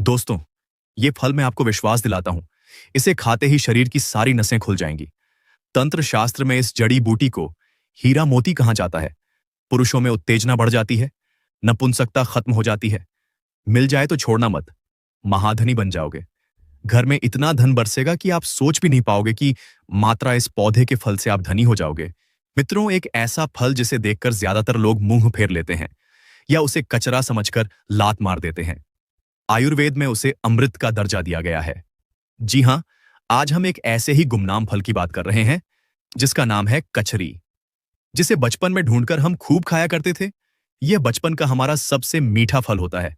दोस्तों, ये फल मैं आपको विश्वास दिलाता हूं, इसे खाते ही शरीर की सारी नसें खुल जाएंगी। तंत्र शास्त्र में इस जड़ी बूटी को हीरा मोती कहा जाता है। पुरुषों में उत्तेजना बढ़ जाती है, नपुंसकता खत्म हो जाती है। मिल जाए तो छोड़ना मत, महाधनी बन जाओगे। घर में इतना धन बरसेगा कि आप सोच भी नहीं पाओगे कि मात्रा इस पौधे के फल से आप धनी हो जाओगे। मित्रों, एक ऐसा फल जिसे देखकर ज्यादातर लोग मुंह फेर लेते हैं या उसे कचरा समझकर लात मार देते हैं। आयुर्वेद में उसे अमृत का दर्जा दिया गया है। जी हां, आज हम एक ऐसे ही गुमनाम फल की बात कर रहे हैं जिसका नाम है कचरी, जिसे बचपन में ढूंढकर हम खूब खाया करते थे। यह बचपन का हमारा सबसे मीठा फल होता है।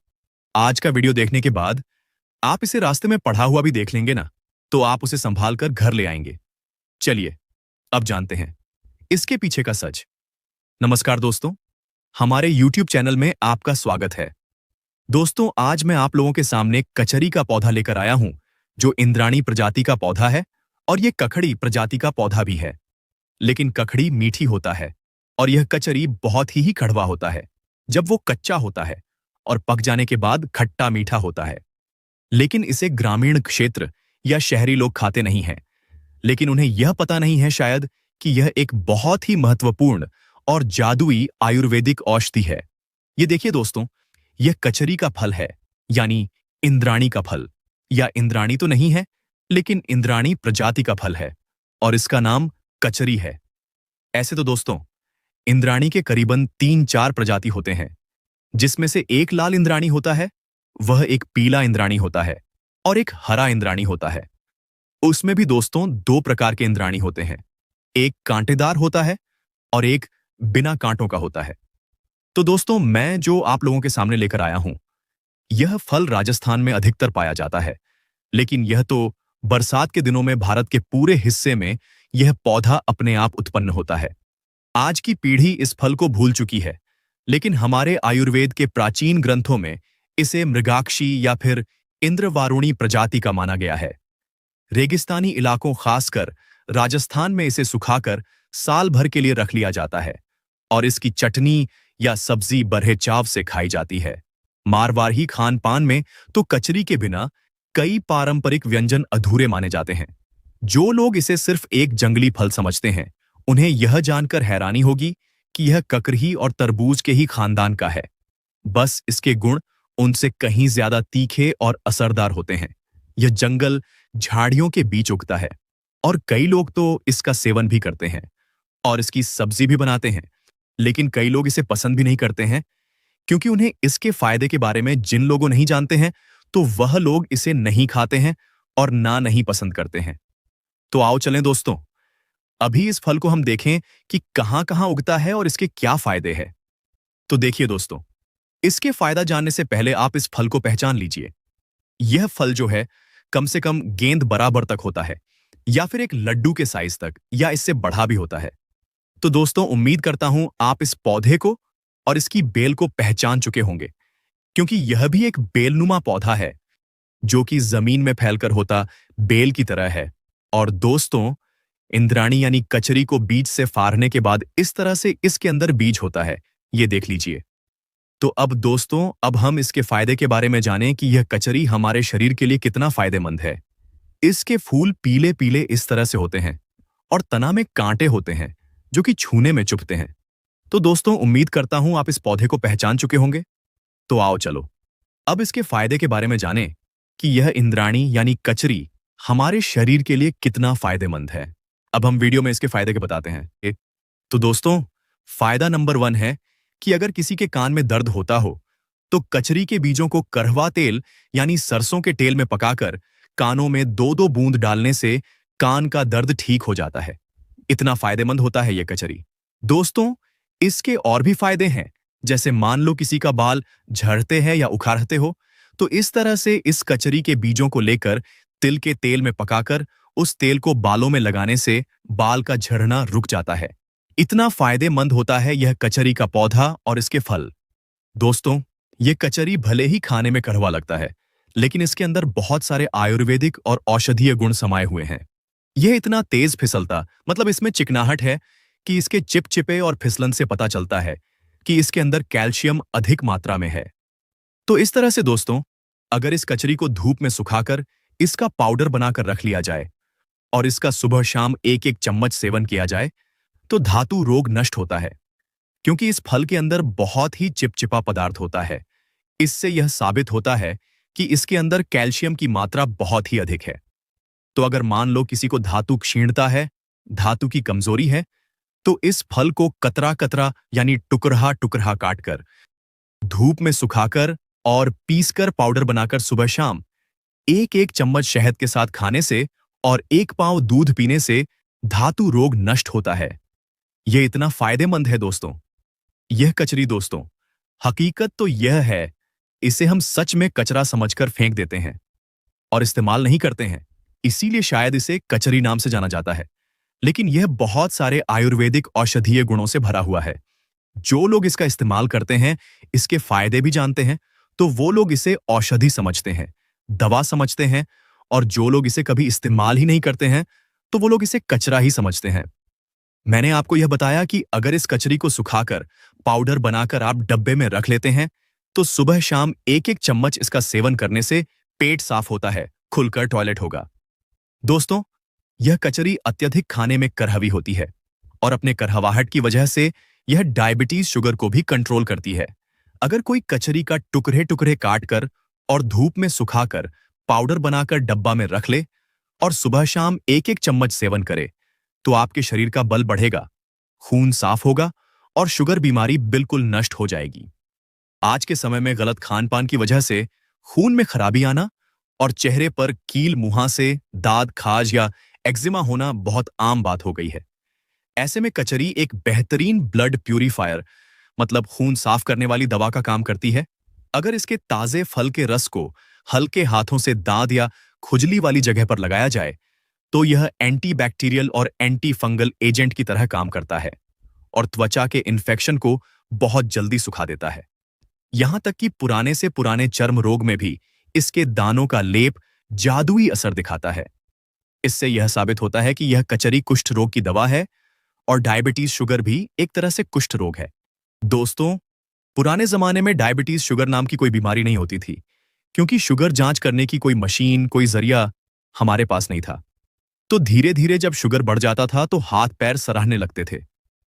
आज का वीडियो देखने के बाद आप इसे रास्ते में पड़ा हुआ भी देख लेंगे ना, तो आप उसे संभाल कर घर ले आएंगे। चलिए, अब जानते हैं इसके पीछे का सच। नमस्कार दोस्तों, हमारे YouTube चैनल में आपका स्वागत है। दोस्तों, आज मैं आप लोगों के सामने कचरी का पौधा लेकर आया हूं, जो इंद्राणी प्रजाति का पौधा है और यह कखड़ी प्रजाति का पौधा भी है। लेकिन कखड़ी मीठी होता है और यह कचरी बहुत ही कड़वा होता है जब वो कच्चा होता है, और पक जाने के बाद खट्टा मीठा होता है। लेकिन इसे ग्रामीण क्षेत्र या शहरी लोग खाते नहीं हैं। लेकिन उन्हें यह पता नहीं है शायद कि यह एक बहुत ही महत्वपूर्ण और जादुई आयुर्वेदिक औषधि है। ये देखिए दोस्तों, यह कचरी का फल है, यानी इंद्राणी का फल। या इंद्राणी तो नहीं है, लेकिन इंद्राणी प्रजाति का फल है और इसका नाम कचरी है। ऐसे तो दोस्तों, इंद्राणी के करीबन 3-4 प्रजाति होते हैं, जिसमें से एक लाल इंद्राणी होता है, वह एक पीला इंद्राणी होता है और एक हरा इंद्राणी होता है। उसमें भी दोस्तों 2 प्रकार के इंद्राणी होते हैं, एक कांटेदार होता है और एक बिना कांटों का होता है। तो दोस्तों, मैं जो आप लोगों के सामने लेकर आया हूं, यह फल राजस्थान में अधिकतर पाया जाता है। लेकिन यह तो बरसात के दिनों में भारत के पूरे हिस्से में यह पौधा अपने आप उत्पन्न होता है। आज की पीढ़ी इस फल को भूल चुकी है, लेकिन हमारे आयुर्वेद के प्राचीन ग्रंथों में इसे मृगाक्षी या फिर इंद्रवारुणी प्रजाति का माना गया है। रेगिस्तानी इलाकों, खासकर राजस्थान में इसे सुखाकर साल भर के लिए रख लिया जाता है और इसकी चटनी या सब्जी बड़े चाव से खाई जाती है। मारवाड़ी खान पान में तो कचरी के बिना कई पारंपरिक व्यंजन अधूरे माने जाते हैं। जो लोग इसे सिर्फ एक जंगली फल समझते हैं, उन्हें यह जानकर हैरानी होगी कि यह ककरही और तरबूज के ही खानदान का है। बस इसके गुण उनसे कहीं ज्यादा तीखे और असरदार होते हैं। यह जंगल झाड़ियों के बीच उगता है और कई लोग तो इसका सेवन भी करते हैं और इसकी सब्जी भी बनाते हैं। लेकिन कई लोग इसे पसंद भी नहीं करते हैं, क्योंकि उन्हें इसके फायदे के बारे में जिन लोगों नहीं जानते हैं, तो वह लोग इसे नहीं खाते हैं और ना नहीं पसंद करते हैं। तो आओ चलें दोस्तों, अभी इस फल को हम देखें कि कहां कहां उगता है और इसके क्या फायदे हैं। तो देखिए दोस्तों, इसके फायदा जानने से पहले आप इस फल को पहचान लीजिए। यह फल जो है, कम से कम गेंद बराबर तक होता है, या फिर एक लड्डू के साइज तक, या इससे बड़ा भी होता है। तो दोस्तों, उम्मीद करता हूं आप इस पौधे को और इसकी बेल को पहचान चुके होंगे, क्योंकि यह भी एक बेलनुमा पौधा है जो कि जमीन में फैलकर होता बेल की तरह है। और दोस्तों, इंद्राणी यानी कचरी को बीज से फाड़ने के बाद इस तरह से इसके अंदर बीज होता है, ये देख लीजिए। तो अब दोस्तों, अब हम इसके फायदे के बारे में जानें कि यह कचरी हमारे शरीर के लिए कितना फायदेमंद है। इसके फूल पीले पीले इस तरह से होते हैं और तना में कांटे होते हैं जो कि छूने में चुभते हैं। तो दोस्तों, उम्मीद करता हूं आप इस पौधे को पहचान चुके होंगे। तो आओ चलो, अब इसके फायदे के बारे में जानें कि यह इंद्राणी यानी कचरी हमारे शरीर के लिए कितना फायदेमंद है। अब हम वीडियो में इसके फायदे के बताते हैं। तो दोस्तों, फायदा नंबर 1 है कि अगर किसी के कान में दर्द होता हो, तो कचरी के बीजों को करवा तेल यानी सरसों के तेल में पकाकर कानों में 2-2 बूंद डालने से कान का दर्द ठीक हो जाता है। इतना फायदेमंद होता है यह कचरी। दोस्तों, इसके और भी फायदे हैं, जैसे मान लो किसी का बाल झड़ते हैं या उखाड़ते हो, तो इस तरह से इस कचरी के बीजों को लेकर तिल के तेल में पकाकर उस तेल को बालों में लगाने से बाल का झड़ना रुक जाता है। इतना फायदेमंद होता है यह कचरी का पौधा और इसके फल। दोस्तों, यह कचरी भले ही खाने में कड़वा लगता है, लेकिन इसके अंदर बहुत सारे आयुर्वेदिक और औषधीय गुण समाये हुए हैं। यह इतना तेज फिसलता, मतलब इसमें चिकनाहट है कि इसके चिपचिपे और फिसलन से पता चलता है कि इसके अंदर कैल्शियम अधिक मात्रा में है। तो इस तरह से दोस्तों, अगर इस कचरी को धूप में सुखाकर इसका पाउडर बनाकर रख लिया जाए और इसका सुबह शाम एक एक चम्मच सेवन किया जाए तो धातु रोग नष्ट होता है, क्योंकि इस फल के अंदर बहुत ही चिपचिपा पदार्थ होता है। इससे यह साबित होता है कि इसके अंदर कैल्शियम की मात्रा बहुत ही अधिक है। तो अगर मान लो किसी को धातु क्षीणता है, धातु की कमजोरी है, तो इस फल को कतरा कतरा यानी टुकड़ा टुकड़ा काटकर धूप में सुखाकर और पीसकर पाउडर बनाकर सुबह शाम एक एक चम्मच शहद के साथ खाने से और एक पाव दूध पीने से धातु रोग नष्ट होता है। यह इतना फायदेमंद है दोस्तों। यह कचरी दोस्तों, हकीकत तो यह है, इसे हम सच में कचरा समझकर फेंक देते हैं और इस्तेमाल नहीं करते हैं, इसीलिए शायद इसे कचरी नाम से जाना जाता है। लेकिन यह बहुत सारे आयुर्वेदिक औषधीय गुणों से भरा हुआ है। जो लोग इसका इस्तेमाल करते हैं, इसके फायदे भी जानते हैं, तो वो लोग इसे औषधि समझते हैं, दवा समझते हैं, और जो लोग इसे कभी इस्तेमाल ही नहीं करते हैं, तो वो लोग इसे कचरा ही समझते हैं। मैंने आपको यह बताया कि अगर इस कचरी को सुखाकर पाउडर बनाकर आप डब्बे में रख लेते हैं, तो सुबह शाम एक एक चम्मच इसका सेवन करने से पेट साफ होता है, खुलकर टॉयलेट होगा। दोस्तों, यह कचरी अत्यधिक खाने में करहवी होती है और अपने करहवाहट की वजह से यह डायबिटीज शुगर को भी कंट्रोल करती है। अगर कोई कचरी का टुकड़े टुकड़े काटकर और धूप में सुखाकर पाउडर बनाकर डब्बा में रख ले और सुबह शाम एक एक चम्मच सेवन करे, तो आपके शरीर का बल बढ़ेगा, खून साफ होगा और शुगर बीमारी बिल्कुल नष्ट हो जाएगी। आज के समय में गलत खान पान की वजह से खून में खराबी आना और चेहरे पर कील, मुहासे, दाद, खाज या एक्जिमा होना बहुत आम बात हो गई है। ऐसे में कचरी एक बेहतरीन ब्लड प्यूरिफायर मतलब खून साफ करने वाली दवा का काम करती है। अगर इसके ताजे फल के रस को हल्के हाथों से दांत या खुजली वाली जगह पर लगाया जाए, तो यह एंटीबैक्टीरियल और एंटी फंगल एजेंट की तरह काम करता है और त्वचा के इन्फेक्शन को बहुत जल्दी सुखा देता है। यहां तक कि पुराने से पुराने चर्म रोग में भी इसके दानों का लेप जादुई असर दिखाता है। इससे यह साबित होता है कि यह कचरी कुष्ठ रोग की दवा है और डायबिटीज शुगर भी एक तरह से कुष्ठ रोग है। दोस्तों, पुराने जमाने में डायबिटीज शुगर नाम की कोई बीमारी नहीं होती थी, क्योंकि शुगर जांच करने की कोई मशीन, कोई जरिया हमारे पास नहीं था। तो धीरे धीरे जब शुगर बढ़ जाता था तो हाथ पैर सरहने लगते थे।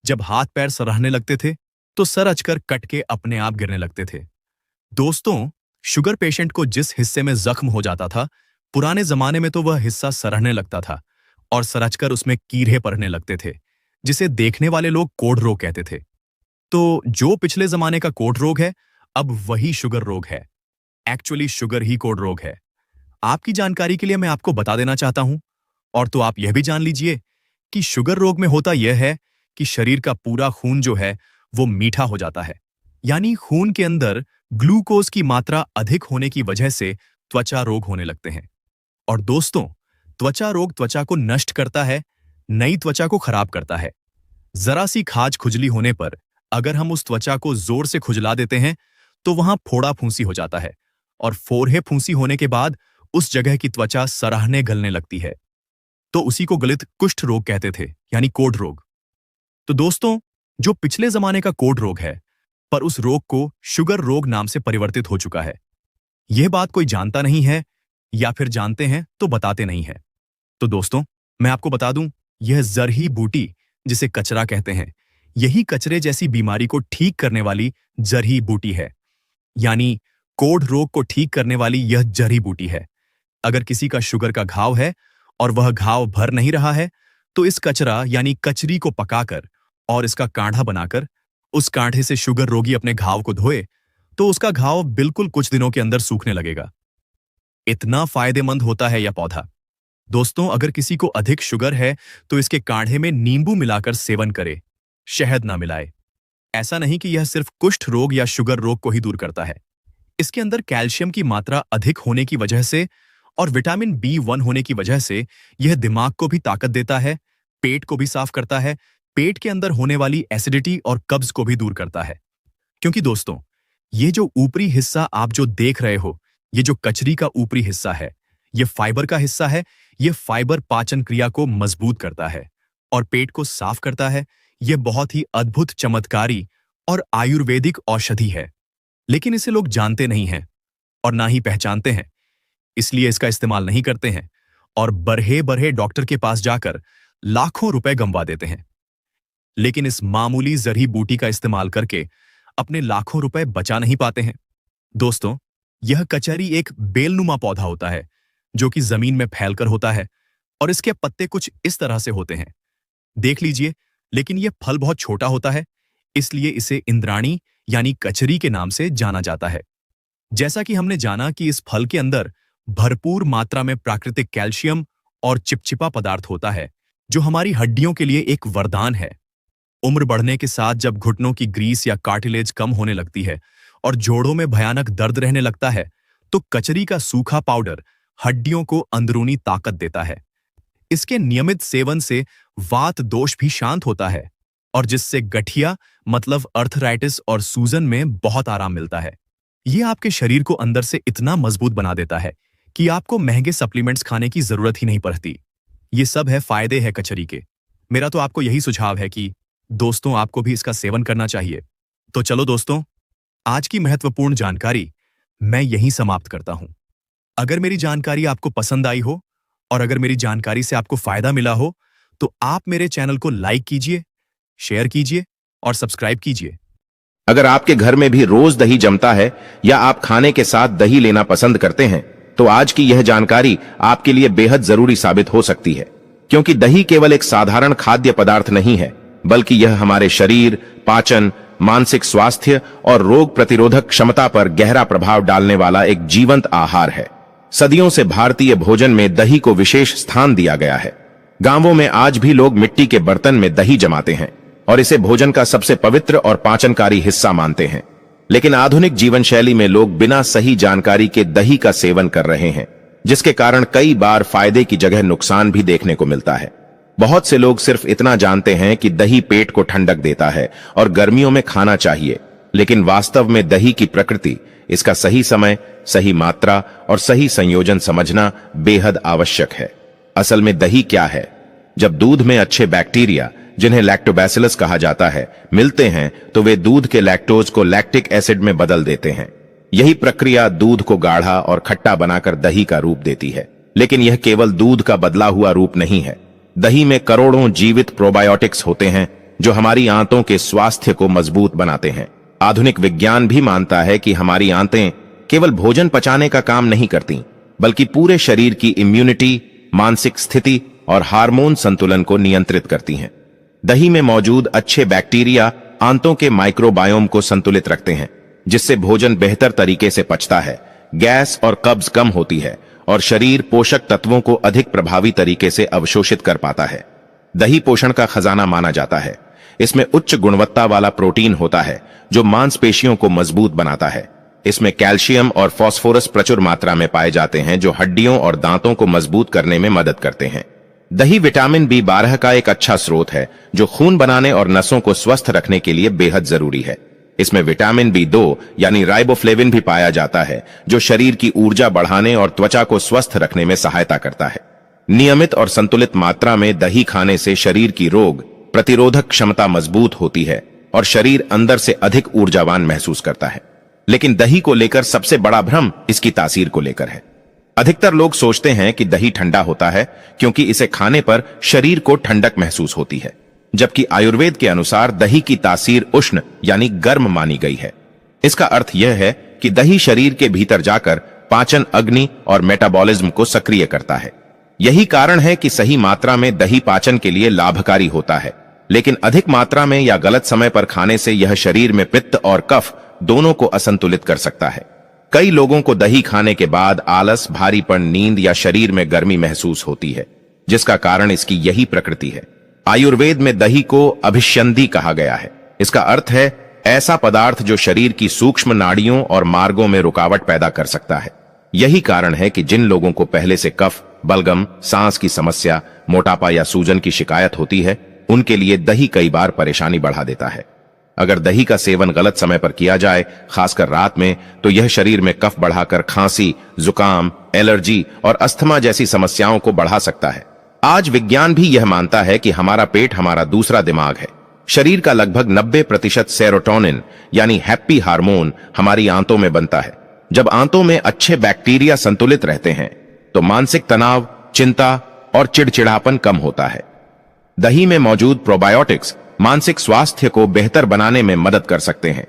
जब हाथ पैर सरहने लगते थे तो सर अचकर कट के अपने आप गिरने लगते थे। दोस्तों, शुगर पेशेंट को जिस हिस्से में जख्म हो जाता था, पुराने जमाने में तो वह हिस्सा सरहने लगता था और सरचकर उसमें कीड़े पड़ने लगते थे, जिसे देखने वाले लोग कोढ़ रोग कहते थे। तो जो पिछले जमाने का कोढ़ रोग है, अब वही शुगर रोग है। एक्चुअली शुगर ही कोढ़ रोग है। आपकी जानकारी के लिए मैं आपको बता देना चाहता हूं, और तो आप यह भी जान लीजिए कि शुगर रोग में होता यह है कि शरीर का पूरा खून जो है वो मीठा हो जाता है, यानी खून के अंदर ग्लूकोज की मात्रा अधिक होने की वजह से त्वचा रोग होने लगते हैं। और दोस्तों, त्वचा रोग त्वचा को नष्ट करता है, नई त्वचा को खराब करता है। जरा सी खाज खुजली होने पर अगर हम उस त्वचा को जोर से खुजला देते हैं तो वहां फोड़ा फूंसी हो जाता है, और फोड़े फूंसी होने के बाद उस जगह की त्वचा सराहने गलने लगती है। तो उसी को गलित कुष्ठ रोग कहते थे, यानी कोढ़ रोग। तो दोस्तों, जो पिछले जमाने का कोढ़ रोग है, पर उस रोग को शुगर रोग नाम से परिवर्तित हो चुका है। यह बात कोई जानता नहीं है, या फिर जानते हैं तो बताते नहीं है। तो दोस्तों, मैं आपको बता दूं, यह जरही बूटी, जिसे कचरा कहते हैं, यही कचरे जैसी बीमारी को ठीक करने वाली जरही बूटी है। यानी कोढ़ रोग को ठीक करने वाली यह जड़ी बूटी है। अगर किसी का शुगर का घाव है और वह घाव भर नहीं रहा है, तो इस कचरा यानी कचरी को पकाकर और इसका काढ़ा बनाकर उस काढ़े से शुगर रोगी अपने घाव को धोए, तो उसका घाव बिल्कुल कुछ दिनों के अंदर सूखने लगेगा। इतना फायदेमंद होता है यह पौधा। दोस्तों, अगर किसी को अधिक शुगर है तो इसके काढ़े में नींबू मिलाकर सेवन करे, शहद ना मिलाए। ऐसा नहीं कि यह सिर्फ कुष्ठ रोग या शुगर रोग को ही दूर करता है। इसके अंदर कैल्शियम की मात्रा अधिक होने की वजह से और विटामिन B1 होने की वजह से यह दिमाग को भी ताकत देता है, पेट को भी साफ करता है, पेट के अंदर होने वाली एसिडिटी और कब्ज को भी दूर करता है। क्योंकि दोस्तों, ये जो ऊपरी हिस्सा आप जो देख रहे हो, ये जो कचरी का ऊपरी हिस्सा है, ये फाइबर का हिस्सा है। ये फाइबर पाचन क्रिया को मजबूत करता है और पेट को साफ करता है। यह बहुत ही अद्भुत, चमत्कारी और आयुर्वेदिक औषधि है, लेकिन इसे लोग जानते नहीं हैं और ना ही पहचानते हैं, इसलिए इसका इस्तेमाल नहीं करते हैं और बरहे बरहे डॉक्टर के पास जाकर लाखों रुपए गंवा देते हैं। लेकिन इस मामूली जड़ी बूटी का इस्तेमाल करके अपने लाखों रुपए बचा नहीं पाते हैं। दोस्तों, यह कचहरी एक बेलनुमा पौधा होता है जो कि जमीन में फैलकर होता है और इसके पत्ते कुछ इस तरह से होते हैं, देख लीजिए। लेकिन यह फल बहुत छोटा होता है, इसलिए इसे इंद्राणी यानी कचरी के नाम से जाना जाता है। जैसा कि हमने जाना कि इस फल के अंदर भरपूर मात्रा में प्राकृतिक कैल्शियम और चिपचिपा पदार्थ होता है जो हमारी हड्डियों के लिए एक वरदान है। उम्र बढ़ने के साथ जब घुटनों की ग्रीस या कार्टिलेज कम होने लगती है और जोड़ों में भयानक दर्द रहने लगता है, तो कचरी का सूखा पाउडर हड्डियों को अंदरूनी ताकत देता है। इसके नियमित सेवन से वात दोष भी शांत होता है और जिससे गठिया मतलब अर्थराइटिस और सूजन में बहुत आराम मिलता है। यह आपके शरीर को अंदर से इतना मजबूत बना देता है कि आपको महंगे सप्लीमेंट्स खाने की जरूरत ही नहीं पड़ती। ये सब है फायदे हैं कचरी के। मेरा तो आपको यही सुझाव है कि दोस्तों, आपको भी इसका सेवन करना चाहिए। तो चलो दोस्तों, आज की महत्वपूर्ण जानकारी मैं यहीं समाप्त करता हूं। अगर मेरी जानकारी आपको पसंद आई हो और अगर मेरी जानकारी से आपको फायदा मिला हो, तो आप मेरे चैनल को लाइक कीजिए, शेयर कीजिए और सब्सक्राइब कीजिए। अगर आपके घर में भी रोज दही जमता है या आप खाने के साथ दही लेना पसंद करते हैं, तो आज की यह जानकारी आपके लिए बेहद जरूरी साबित हो सकती है, क्योंकि दही केवल एक साधारण खाद्य पदार्थ नहीं है, बल्कि यह हमारे शरीर, पाचन, मानसिक स्वास्थ्य और रोग प्रतिरोधक क्षमता पर गहरा प्रभाव डालने वाला एक जीवंत आहार है। सदियों से भारतीय भोजन में दही को विशेष स्थान दिया गया है। गांवों में आज भी लोग मिट्टी के बर्तन में दही जमाते हैं और इसे भोजन का सबसे पवित्र और पाचनकारी हिस्सा मानते हैं। लेकिन आधुनिक जीवन शैली में लोग बिना सही जानकारी के दही का सेवन कर रहे हैं, जिसके कारण कई बार फायदे की जगह नुकसान भी देखने को मिलता है। बहुत से लोग सिर्फ इतना जानते हैं कि दही पेट को ठंडक देता है और गर्मियों में खाना चाहिए, लेकिन वास्तव में दही की प्रकृति, इसका सही समय, सही मात्रा और सही संयोजन समझना बेहद आवश्यक है। असल में दही क्या है? जब दूध में अच्छे बैक्टीरिया, जिन्हें लैक्टोबैसिलस कहा जाता है, मिलते हैं, तो वे दूध के लैक्टोज को लैक्टिक एसिड में बदल देते हैं। यही प्रक्रिया दूध को गाढ़ा और खट्टा बनाकर दही का रूप देती है। लेकिन यह केवल दूध का बदला हुआ रूप नहीं है। दही में करोड़ों जीवित प्रोबायोटिक्स होते हैं जो हमारी आंतों के स्वास्थ्य को मजबूत बनाते हैं। आधुनिक विज्ञान भी मानता है कि हमारी आंतें केवल भोजन पचाने का काम नहीं करती, बल्कि पूरे शरीर की इम्यूनिटी, मानसिक स्थिति और हार्मोन संतुलन को नियंत्रित करती हैं। दही में मौजूद अच्छे बैक्टीरिया आंतों के माइक्रोबायोम को संतुलित रखते हैं, जिससे भोजन बेहतर तरीके से पचता है, गैस और कब्ज कम होती है और शरीर पोषक तत्वों को अधिक प्रभावी तरीके से अवशोषित कर पाता है। दही पोषण का खजाना माना जाता है। इसमें उच्च गुणवत्ता वाला प्रोटीन होता है जो मांसपेशियों को मजबूत बनाता है। इसमें कैल्शियम और फास्फोरस प्रचुर मात्रा में पाए जाते हैं जो हड्डियों और दांतों को मजबूत करने में मदद करते हैं। दही विटामिन B12 का एक अच्छा स्रोत है जो खून बनाने और नसों को स्वस्थ रखने के लिए बेहद जरूरी है। इसमें विटामिन B2 यानी राइबोफ्लेविन भी पाया जाता है जो शरीर की ऊर्जा बढ़ाने और त्वचा को स्वस्थ रखने में सहायता करता है। नियमित और संतुलित मात्रा में दही खाने से शरीर की रोग प्रतिरोधक क्षमता मजबूत होती है और शरीर अंदर से अधिक ऊर्जावान महसूस करता है। लेकिन दही को लेकर सबसे बड़ा भ्रम इसकी तासीर को लेकर है। अधिकतर लोग सोचते हैं कि दही ठंडा होता है क्योंकि इसे खाने पर शरीर को ठंडक महसूस होती है, जबकि आयुर्वेद के अनुसार दही की तासीर उष्ण यानी गर्म मानी गई है। इसका अर्थ यह है कि दही शरीर के भीतर जाकर पाचन अग्नि और मेटाबॉलिज्म को सक्रिय करता है। यही कारण है कि सही मात्रा में दही पाचन के लिए लाभकारी होता है, लेकिन अधिक मात्रा में या गलत समय पर खाने से यह शरीर में पित्त और कफ दोनों को असंतुलित कर सकता है। कई लोगों को दही खाने के बाद आलस, भारीपन, नींद या शरीर में गर्मी महसूस होती है, जिसका कारण इसकी यही प्रकृति है। आयुर्वेद में दही को अभिष्यंदी कहा गया है। इसका अर्थ है ऐसा पदार्थ जो शरीर की सूक्ष्म नाड़ियों और मार्गों में रुकावट पैदा कर सकता है। यही कारण है कि जिन लोगों को पहले से कफ, बलगम, सांस की समस्या, मोटापा या सूजन की शिकायत होती है, उनके लिए दही कई बार परेशानी बढ़ा देता है। अगर दही का सेवन गलत समय पर किया जाए, खासकर रात में, तो यह शरीर में कफ बढ़ाकर खांसी, जुकाम, एलर्जी और अस्थमा जैसी समस्याओं को बढ़ा सकता है। आज विज्ञान भी यह मानता है कि हमारा पेट हमारा दूसरा दिमाग है। शरीर का लगभग 90% सेरोटोनिन यानी हैप्पी हार्मोन हमारी आंतों में बनता है। जब आंतों में अच्छे बैक्टीरिया संतुलित रहते हैं तो मानसिक तनाव, चिंता और चिड़चिड़ापन कम होता है। दही में मौजूद प्रोबायोटिक्स मानसिक स्वास्थ्य को बेहतर बनाने में मदद कर सकते हैं।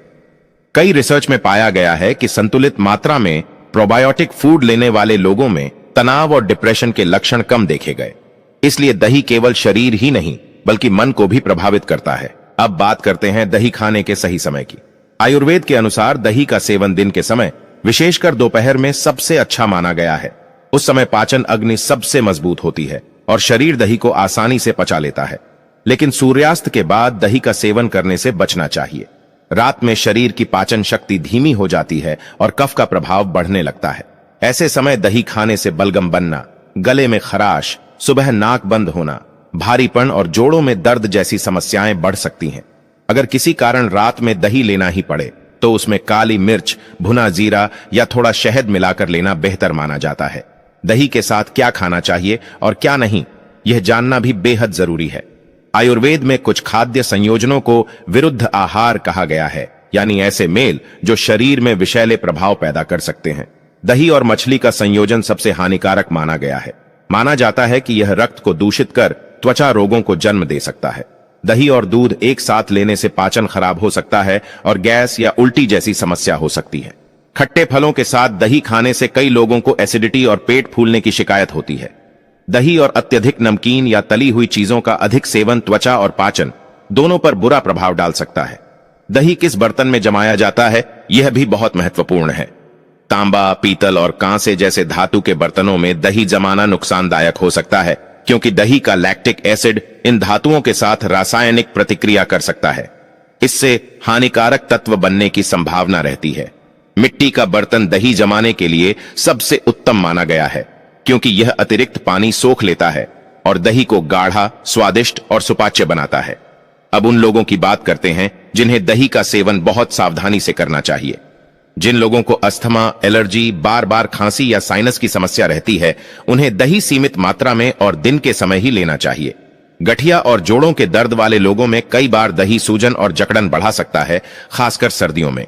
कई रिसर्च में पाया गया है कि संतुलित मात्रा में प्रोबायोटिक फूड लेने वाले लोगों में तनाव और डिप्रेशन के लक्षण कम देखे गए। इसलिए दही केवल शरीर ही नहीं बल्कि मन को भी प्रभावित करता है। अब बात करते हैं दही खाने के सही समय की। आयुर्वेद के अनुसार दही का सेवन दिन के समय, विशेषकर दोपहर में सबसे अच्छा माना गया है। उस समय पाचन अग्नि सबसे मजबूत होती है और शरीर दही को आसानी से पचा लेता है। लेकिन सूर्यास्त के बाद दही का सेवन करने से बचना चाहिए। रात में शरीर की पाचन शक्ति धीमी हो जाती है और कफ का प्रभाव बढ़ने लगता है। ऐसे समय दही खाने से बलगम बनना, गले में खराश, सुबह नाक बंद होना, भारीपन और जोड़ों में दर्द जैसी समस्याएं बढ़ सकती हैं। अगर किसी कारण रात में दही लेना ही पड़े तो उसमें काली मिर्च, भुना जीरा या थोड़ा शहद मिलाकर लेना बेहतर माना जाता है। दही के साथ क्या खाना चाहिए और क्या नहीं, यह जानना भी बेहद जरूरी है। आयुर्वेद में कुछ खाद्य संयोजनों को विरुद्ध आहार कहा गया है, यानी ऐसे मेल जो शरीर में विषैले प्रभाव पैदा कर सकते हैं। दही और मछली का संयोजन सबसे हानिकारक माना गया है। माना जाता है कि यह रक्त को दूषित कर त्वचा रोगों को जन्म दे सकता है। दही और दूध एक साथ लेने से पाचन खराब हो सकता है और गैस या उल्टी जैसी समस्या हो सकती है। खट्टे फलों के साथ दही खाने से कई लोगों को एसिडिटी और पेट फूलने की शिकायत होती है। दही और अत्यधिक नमकीन या तली हुई चीजों का अधिक सेवन त्वचा और पाचन दोनों पर बुरा प्रभाव डाल सकता है। दही किस बर्तन में जमाया जाता है, यह भी बहुत महत्वपूर्ण है। तांबा, पीतल और कांसे जैसे धातु के बर्तनों में दही जमाना नुकसानदायक हो सकता है, क्योंकि दही का लैक्टिक एसिड इन धातुओं के साथ रासायनिक प्रतिक्रिया कर सकता है। इससे हानिकारक तत्व बनने की संभावना रहती है। मिट्टी का बर्तन दही जमाने के लिए सबसे उत्तम माना गया है, क्योंकि यह अतिरिक्त पानी सोख लेता है और दही को गाढ़ा, स्वादिष्ट और सुपाच्य बनाता है। अब उन लोगों की बात करते हैं जिन्हें दही का सेवन बहुत सावधानी से करना चाहिए। जिन लोगों को अस्थमा, एलर्जी, बार बार खांसी या साइनस की समस्या रहती है, उन्हें दही सीमित मात्रा में और दिन के समय ही लेना चाहिए। गठिया और जोड़ों के दर्द वाले लोगों में कई बार दही सूजन और जकड़न बढ़ा सकता है, खासकर सर्दियों में।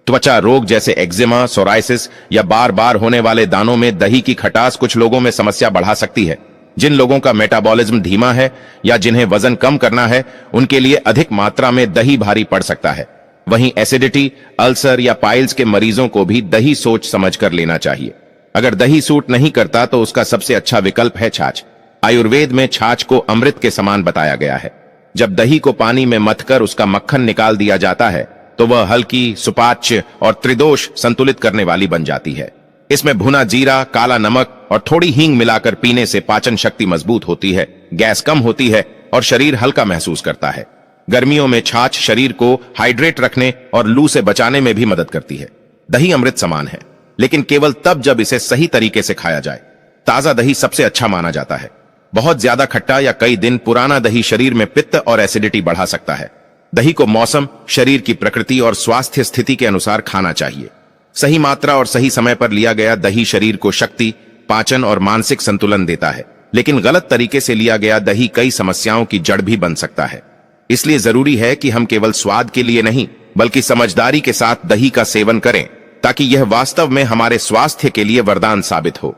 त्वचा रोग जैसे एक्जिमा, सोराइसिस या बार बार होने वाले दानों में दही की खटास कुछ लोगों में समस्या बढ़ा सकती है। जिन लोगों का मेटाबॉलिज्म धीमा है या जिन्हें वजन कम करना है, उनके लिए अधिक मात्रा में दही भारी पड़ सकता है। वहीं एसिडिटी, अल्सर या पाइल्स के मरीजों को भी दही सोच समझ कर लेना चाहिए। अगर दही सूट नहीं करता तो उसका सबसे अच्छा विकल्प है छाछ। आयुर्वेद में छाछ को अमृत के समान बताया गया है। जब दही को पानी में मथकर उसका मक्खन निकाल दिया जाता है तो वह हल्की, सुपाच्य और त्रिदोष संतुलित करने वाली बन जाती है। इसमें भुना जीरा, काला नमक और थोड़ी हींग मिलाकर पीने से पाचन शक्ति मजबूत होती है, गैस कम होती है और शरीर हल्का महसूस करता है। गर्मियों में छाछ शरीर को हाइड्रेट रखने और लू से बचाने में भी मदद करती है। दही अमृत समान है, लेकिन केवल तब जब इसे सही तरीके से खाया जाए। ताजा दही सबसे अच्छा माना जाता है। बहुत ज्यादा खट्टा या कई दिन पुराना दही शरीर में पित्त और एसिडिटी बढ़ा सकता है। दही को मौसम, शरीर की प्रकृति और स्वास्थ्य स्थिति के अनुसार खाना चाहिए। सही मात्रा और सही समय पर लिया गया दही शरीर को शक्ति, पाचन और मानसिक संतुलन देता है, लेकिन गलत तरीके से लिया गया दही कई समस्याओं की जड़ भी बन सकता है। इसलिए जरूरी है कि हम केवल स्वाद के लिए नहीं बल्कि समझदारी के साथ दही का सेवन करें, ताकि यह वास्तव में हमारे स्वास्थ्य के लिए वरदान साबित हो।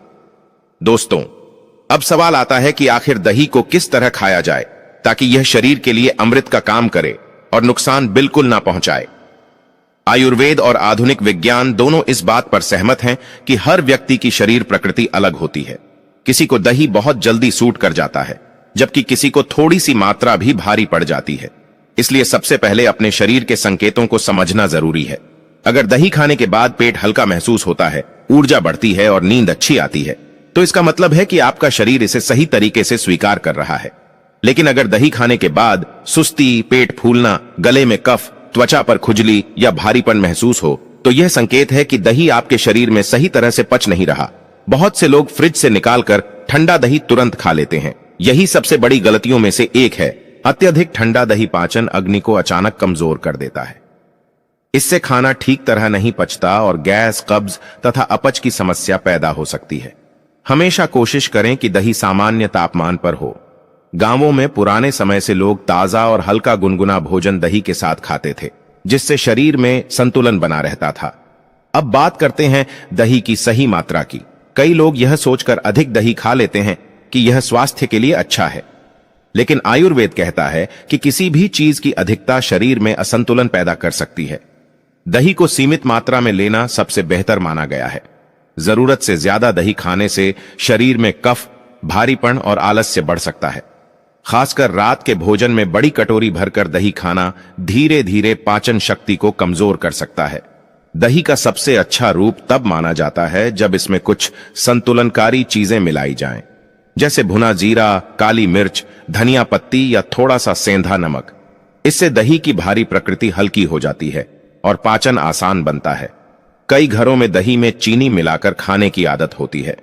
दोस्तों, अब सवाल आता है कि आखिर दही को किस तरह खाया जाए ताकि यह शरीर के लिए अमृत का काम करे और नुकसान बिल्कुल ना पहुंचाए। आयुर्वेद और आधुनिक विज्ञान दोनों इस बात पर सहमत हैं कि हर व्यक्ति की शरीर प्रकृति अलग होती है। किसी को दही बहुत जल्दी सूट कर जाता है, जबकि किसी को थोड़ी सी मात्रा भी भारी पड़ जाती है। इसलिए सबसे पहले अपने शरीर के संकेतों को समझना जरूरी है। अगर दही खाने के बाद पेट हल्का महसूस होता है, ऊर्जा बढ़ती है और नींद अच्छी आती है, तो इसका मतलब है कि आपका शरीर इसे सही तरीके से स्वीकार कर रहा है। लेकिन अगर दही खाने के बाद सुस्ती, पेट फूलना, गले में कफ, त्वचा पर खुजली या भारीपन महसूस हो, तो यह संकेत है कि दही आपके शरीर में सही तरह से पच नहीं रहा। बहुत से लोग फ्रिज से निकालकर ठंडा दही तुरंत खा लेते हैं। यही सबसे बड़ी गलतियों में से एक है। अत्यधिक ठंडा दही पाचन अग्नि को अचानक कमजोर कर देता है। इससे खाना ठीक तरह नहीं पचता और गैस, कब्ज तथा अपच की समस्या पैदा हो सकती है। हमेशा कोशिश करें कि दही सामान्य तापमान पर हो। गांवों में पुराने समय से लोग ताजा और हल्का गुनगुना भोजन दही के साथ खाते थे, जिससे शरीर में संतुलन बना रहता था। अब बात करते हैं दही की सही मात्रा की। कई लोग यह सोचकर अधिक दही खा लेते हैं कि यह स्वास्थ्य के लिए अच्छा है, लेकिन आयुर्वेद कहता है कि किसी भी चीज की अधिकता शरीर में असंतुलन पैदा कर सकती है। दही को सीमित मात्रा में लेना सबसे बेहतर माना गया है। जरूरत से ज्यादा दही खाने से शरीर में कफ, भारीपन और आलस्य बढ़ सकता है। खासकर रात के भोजन में बड़ी कटोरी भरकर दही खाना धीरे धीरे पाचन शक्ति को कमजोर कर सकता है। दही का सबसे अच्छा रूप तब माना जाता है जब इसमें कुछ संतुलनकारी चीजें मिलाई जाएं, जैसे भुना जीरा, काली मिर्च, धनिया पत्ती या थोड़ा सा सेंधा नमक। इससे दही की भारी प्रकृति हल्की हो जाती है और पाचन आसान बनता है। कई घरों में दही में चीनी मिलाकर खाने की आदत होती है।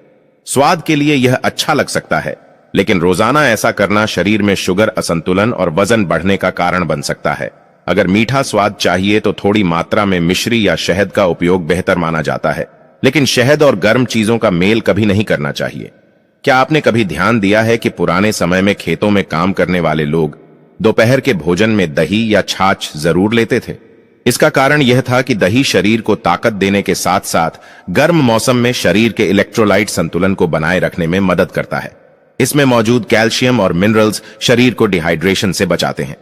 स्वाद के लिए यह अच्छा लग सकता है, लेकिन रोजाना ऐसा करना शरीर में शुगर असंतुलन और वजन बढ़ने का कारण बन सकता है। अगर मीठा स्वाद चाहिए तो थोड़ी मात्रा में मिश्री या शहद का उपयोग बेहतर माना जाता है, लेकिन शहद और गर्म चीजों का मेल कभी नहीं करना चाहिए। क्या आपने कभी ध्यान दिया है कि पुराने समय में खेतों में काम करने वाले लोग दोपहर के भोजन में दही या छाछ जरूर लेते थे? इसका कारण यह था कि दही शरीर को ताकत देने के साथ साथ गर्म मौसम में शरीर के इलेक्ट्रोलाइट संतुलन को बनाए रखने में मदद करता है। इसमें मौजूद कैल्शियम और मिनरल्स शरीर को डिहाइड्रेशन से बचाते हैं।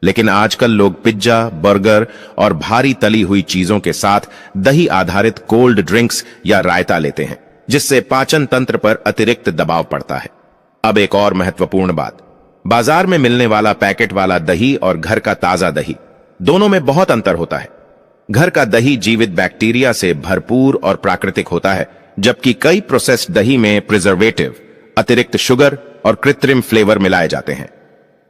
लेकिन आजकल लोग पिज्जा, बर्गर और भारी तली हुई चीजों के साथ दही आधारित कोल्ड ड्रिंक्स या रायता लेते हैं, जिससे पाचन तंत्र पर अतिरिक्त दबाव पड़ता है। अब एक और महत्वपूर्ण बात, बाजार में मिलने वाला पैकेट वाला दही और घर का ताजा दही, दोनों में बहुत अंतर होता है। घर का दही जीवित बैक्टीरिया से भरपूर और प्राकृतिक होता है, जबकि कई प्रोसेस्ड दही में प्रिजर्वेटिव, अतिरिक्त शुगर और कृत्रिम फ्लेवर मिलाए जाते हैं।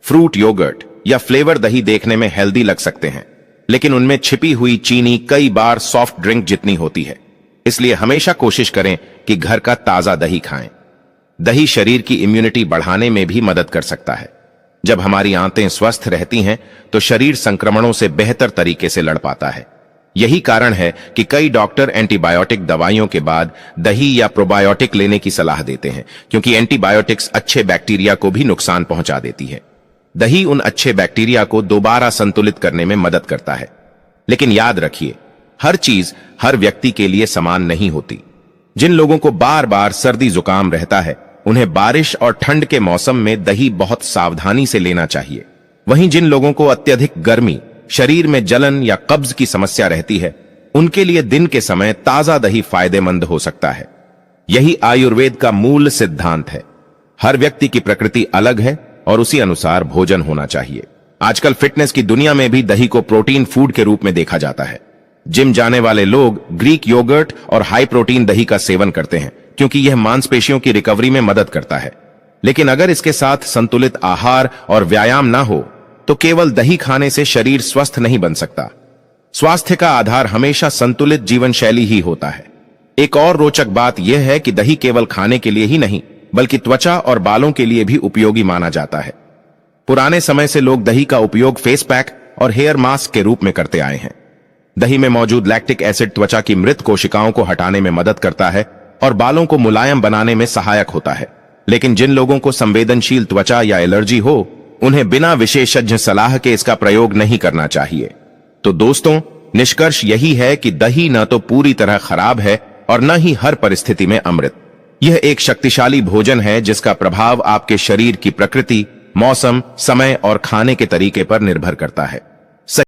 फ्रूट योगर्ट या फ्लेवर दही देखने में हेल्दी लग सकते हैं, लेकिन उनमें छिपी हुई चीनी कई बार सॉफ्ट ड्रिंक जितनी होती है। इसलिए हमेशा कोशिश करें कि घर का ताजा दही खाएं। दही शरीर की इम्यूनिटी बढ़ाने में भी मदद कर सकता है। जब हमारी आंतें स्वस्थ रहती हैं तो शरीर संक्रमणों से बेहतर तरीके से लड़ पाता है। यही कारण है कि कई डॉक्टर एंटीबायोटिक दवाइयों के बाद दही या प्रोबायोटिक लेने की सलाह देते हैं, क्योंकि एंटीबायोटिक्स अच्छे बैक्टीरिया को भी नुकसान पहुंचा देती है। दही उन अच्छे बैक्टीरिया को दोबारा संतुलित करने में मदद करता है। लेकिन याद रखिए, हर चीज हर व्यक्ति के लिए समान नहीं होती। जिन लोगों को बार बार सर्दी जुकाम रहता है, उन्हें बारिश और ठंड के मौसम में दही बहुत सावधानी से लेना चाहिए। वहीं जिन लोगों को अत्यधिक गर्मी, शरीर में जलन या कब्ज की समस्या रहती है, उनके लिए दिन के समय ताजा दही फायदेमंद हो सकता है। यही आयुर्वेद का मूल सिद्धांत है। हर व्यक्ति की प्रकृति अलग है और उसी अनुसार भोजन होना चाहिए। आजकल फिटनेस की दुनिया में भी दही को प्रोटीन फूड के रूप में देखा जाता है। जिम जाने वाले लोग ग्रीक योगर्ट और हाई प्रोटीन दही का सेवन करते हैं, क्योंकि यह मांसपेशियों की रिकवरी में मदद करता है। लेकिन अगर इसके साथ संतुलित आहार और व्यायाम ना हो तो केवल दही खाने से शरीर स्वस्थ नहीं बन सकता। स्वास्थ्य का आधार हमेशा संतुलित जीवन शैली ही होता है। एक और रोचक बात यह है कि दही केवल खाने के लिए ही नहीं, बल्कि त्वचा और बालों के लिए भी उपयोगी माना जाता है। पुराने समय से लोग दही का उपयोग फेस पैक और हेयर मास्क के रूप में करते आए हैं। दही में मौजूद लैक्टिक एसिड त्वचा की मृत कोशिकाओं को हटाने में मदद करता है और बालों को मुलायम बनाने में सहायक होता है। लेकिन जिन लोगों को संवेदनशील त्वचा या एलर्जी हो, उन्हें बिना विशेषज्ञ सलाह के इसका प्रयोग नहीं करना चाहिए। तो दोस्तों, निष्कर्ष यही है कि दही न तो पूरी तरह खराब है और न ही हर परिस्थिति में अमृत। यह एक शक्तिशाली भोजन है जिसका प्रभाव आपके शरीर की प्रकृति, मौसम, समय और खाने के तरीके पर निर्भर करता है।